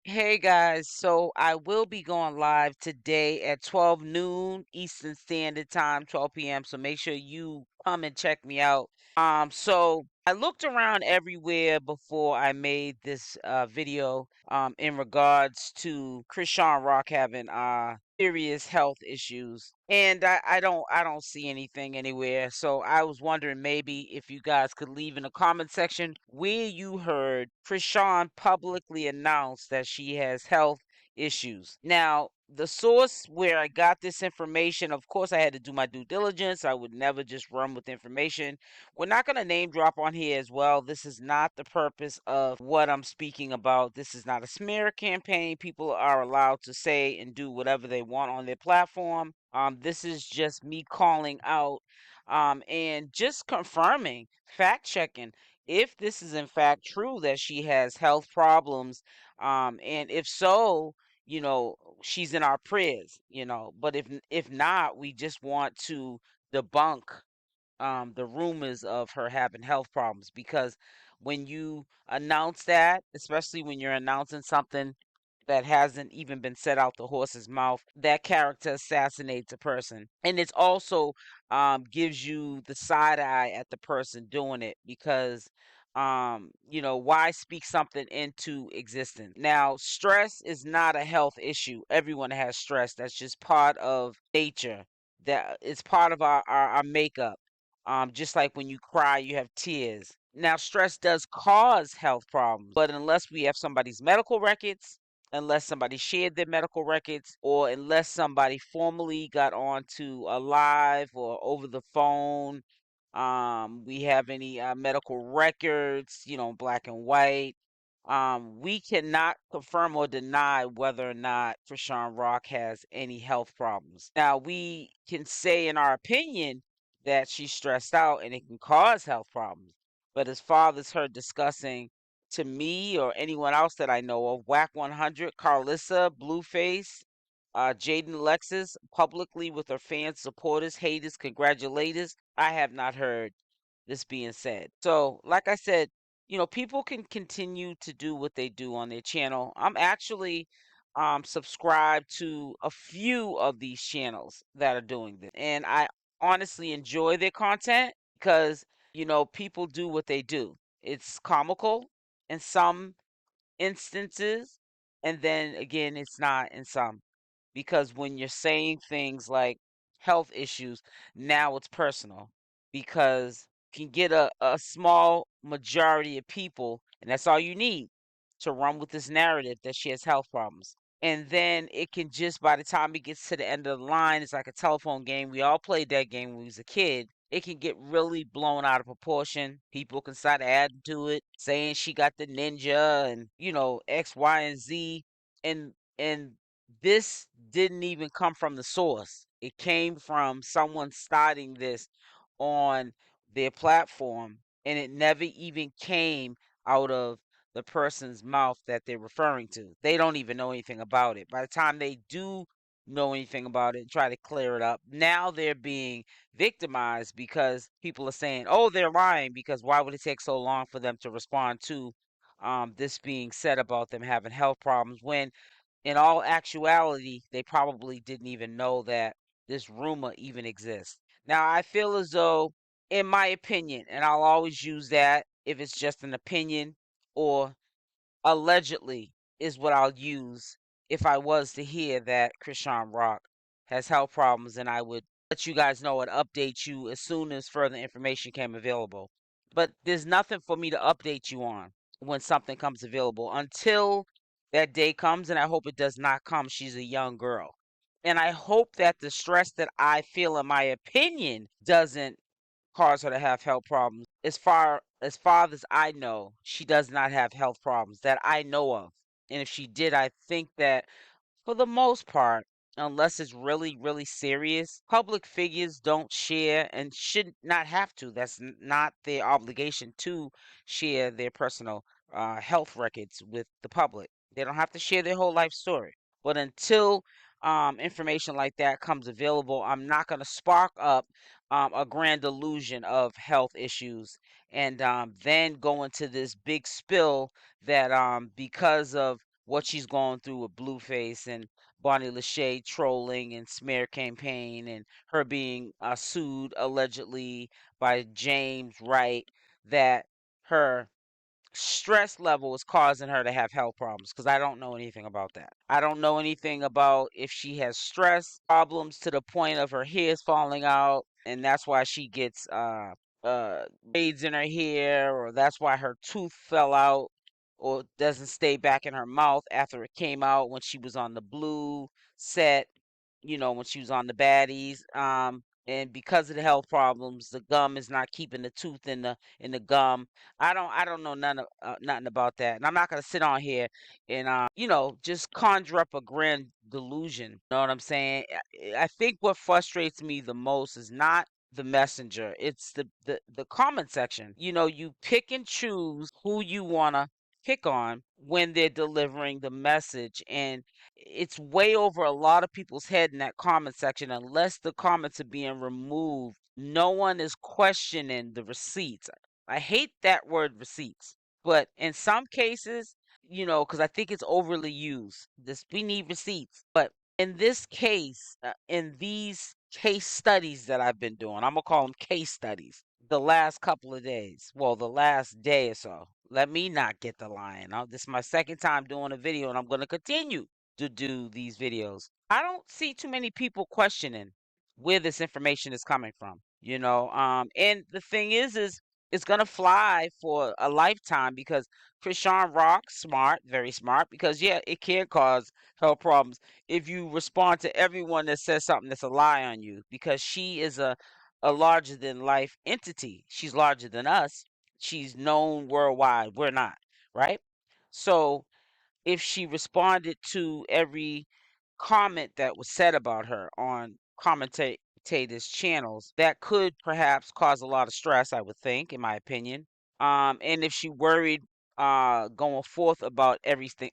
Hey guys, so I will be going live today at 12 noon Eastern Standard Time, 12 p.m. So make sure you come and check me out. So I looked around everywhere before I made this video in regards to Chrisean Rock having serious health issues. And I don't see anything anywhere. So I was wondering maybe if you guys could leave in the comment section where you heard Chrisean publicly announce that she has health issues. Now, the source where I got this information, of course, I had to do my due diligence. I would never just run with information. We're not going to name drop on here as well. This is not the purpose of what I'm speaking about. This is not a smear campaign. People are allowed to say and do whatever they want on their platform. This is just me calling out and just confirming, fact checking if this is in fact true that she has health problems. And if so, she's in our prayers, but if not, we just want to debunk the rumors of her having health problems, because when you announce that, especially when you're announcing something that hasn't even been said out the horse's mouth, that character assassinates a person. And it's also gives you the side eye at the person doing it, because why speak something into existence? Now, stress is not a health issue. Everyone has stress. That's just part of nature. That is part of our makeup. Just like when you cry, you have tears. Now, stress does cause health problems, but unless we have somebody's medical records, unless somebody shared their medical records, or unless somebody formally got onto a live or over the phone, we have any medical records, black and white. We cannot confirm or deny whether or not Chrisean Rock has any health problems. Now, we can say in our opinion that she's stressed out and it can cause health problems. But as far as her discussing to me or anyone else that I know of, Wack 100, Carlissa, Blueface, Jaidyn, Lexus, publicly with her fans, supporters, haters, congratulators, I have not heard this being said. So, like I said, people can continue to do what they do on their channel. I'm actually subscribed to a few of these channels that are doing this, and I honestly enjoy their content because, people do what they do. It's comical in some instances, and then again, it's not in some. Because when you're saying things like health issues, now it's personal. Because you can get a small majority of people, and that's all you need to run with this narrative that she has health problems. And then it can just, by the time it gets to the end of the line, it's like a telephone game. We all played that game when we was a kid. It can get really blown out of proportion. People can start adding to it, saying she got the ninja and, X, Y, and Z. And this didn't even come from the source. It came from someone starting this on their platform, and it never even came out of the person's mouth that they're referring to. They don't even know anything about it. By the time they do know anything about it and try to clear it up, now they're being victimized because people are saying, oh, they're lying, because why would it take so long for them to respond to this being said about them having health problems, when in all actuality, they probably didn't even know that this rumor even exists. Now, I feel as though, in my opinion, and I'll always use that if it's just an opinion, or allegedly is what I'll use if I was to hear that Chrisean Rock has health problems, and I would let you guys know and update you as soon as further information came available. But there's nothing for me to update you on when something comes available until that day comes, and I hope it does not come. She's a young girl. And I hope that the stress that I feel, in my opinion, doesn't cause her to have health problems. As far as I know, she does not have health problems that I know of. And if she did, I think that for the most part, unless it's really, really serious, public figures don't share and should not have to. That's not their obligation to share their personal health records with the public. They don't have to share their whole life story. But until information like that comes available, I'm not going to spark up a grand illusion of health issues, and then go into this big spill that because of what she's going through with Blueface and Bonnie Lachey trolling and smear campaign, and her being sued allegedly by James Wright, that her stress level is causing her to have health problems, because I don't know anything about that. I don't know anything about if she has stress problems to the point of her hair's falling out and that's why she gets braids in her hair, or that's why her tooth fell out or doesn't stay back in her mouth after it came out when she was on the Blue set, when she was on the Baddies. And because of the health problems, the gum is not keeping the tooth in the gum. I don't know nothing about that, and I'm not gonna sit on here and just conjure up a grand delusion. You know what I'm saying? I think what frustrates me the most is not the messenger; it's the comment section. You pick and choose who you wanna pick on when they're delivering the message, and it's way over a lot of people's head in that comment section. Unless the comments are being removed, no one is questioning the receipts. I hate that word receipts, but in some cases, because I think it's overly used. We need receipts, but in this case, in these case studies that I've been doing, I'm gonna call them case studies. The last couple of days, well, the last day or so. Let me not get the line. This is my second time doing a video, and I'm gonna continue to do these videos. I don't see too many people questioning where this information is coming from, and the thing is it's gonna fly for a lifetime, because Chrisean Rock, smart, very smart, because yeah, it can cause health problems if you respond to everyone that says something that's a lie on you, because she is a larger than life entity. She's larger than us. She's known worldwide. We're not, right? So if she responded to every comment that was said about her on commentators' channels, that could perhaps cause a lot of stress, I would think, in my opinion. And if she worried going forth about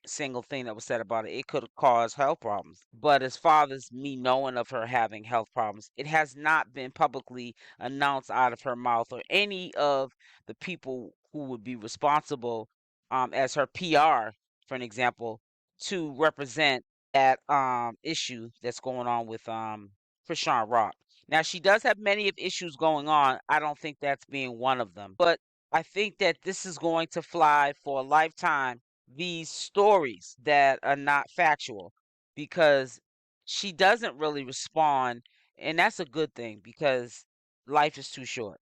single thing that was said about it, it could cause health problems. But as far as me knowing of her having health problems, it has not been publicly announced out of her mouth or any of the people who would be responsible as her PR, for an example, to represent that issue that's going on with Chrisean Rock. Now she does have many of issues going on. I don't think that's being one of them. But I think that this is going to fly for a lifetime, these stories that are not factual, because she doesn't really respond, and that's a good thing, because life is too short.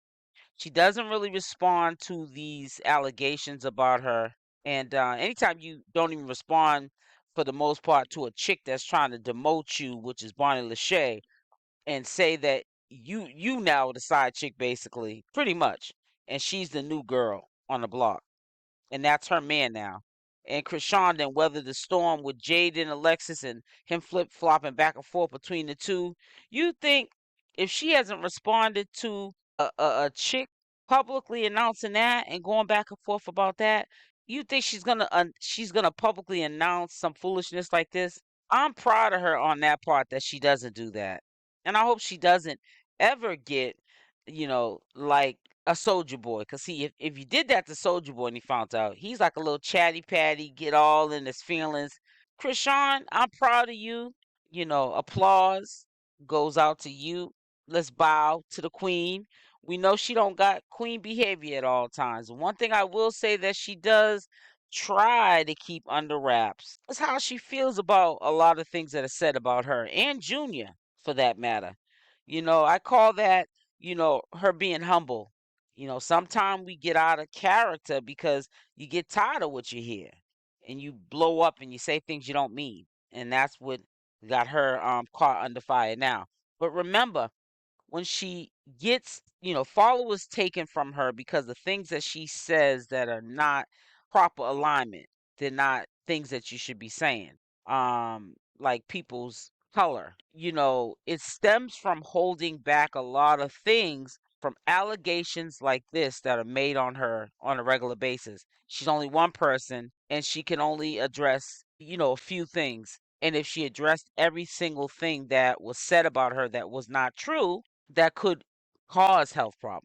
She doesn't really respond to these allegations about her. And anytime you don't even respond, for the most part, to a chick that's trying to demote you, which is Bonnie Lachey, and say that you now the side chick, basically, pretty much, and she's the new girl on the block, and that's her man now. And Chrisean then weathered the storm with Jaidyn, Alexis, and him flip flopping back and forth between the two. You think if she hasn't responded to a chick publicly announcing that and going back and forth about that, you think she's gonna publicly announce some foolishness like this? I'm proud of her on that part, that she doesn't do that, and I hope she doesn't ever get, like a Soldier Boy. Cause see, if you did that to Soldier Boy and he found out, he's like a little chatty patty, get all in his feelings. Chrisean, I'm proud of you. Applause goes out to you. Let's bow to the queen. We know she don't got queen behavior at all times. One thing I will say that she does try to keep under wraps is how she feels about a lot of things that are said about her, and Junior, for that matter. I call that, her being humble. Sometimes we get out of character because you get tired of what you hear, and you blow up and you say things you don't mean. And that's what got her caught under fire now. But remember, when she gets, followers taken from her because of things that she says that are not proper alignment, they're not things that you should be saying. Like people's color. It stems from holding back a lot of things from allegations like this that are made on her on a regular basis. She's only one person, and she can only address, a few things. And if she addressed every single thing that was said about her that was not true, that could cause health problems.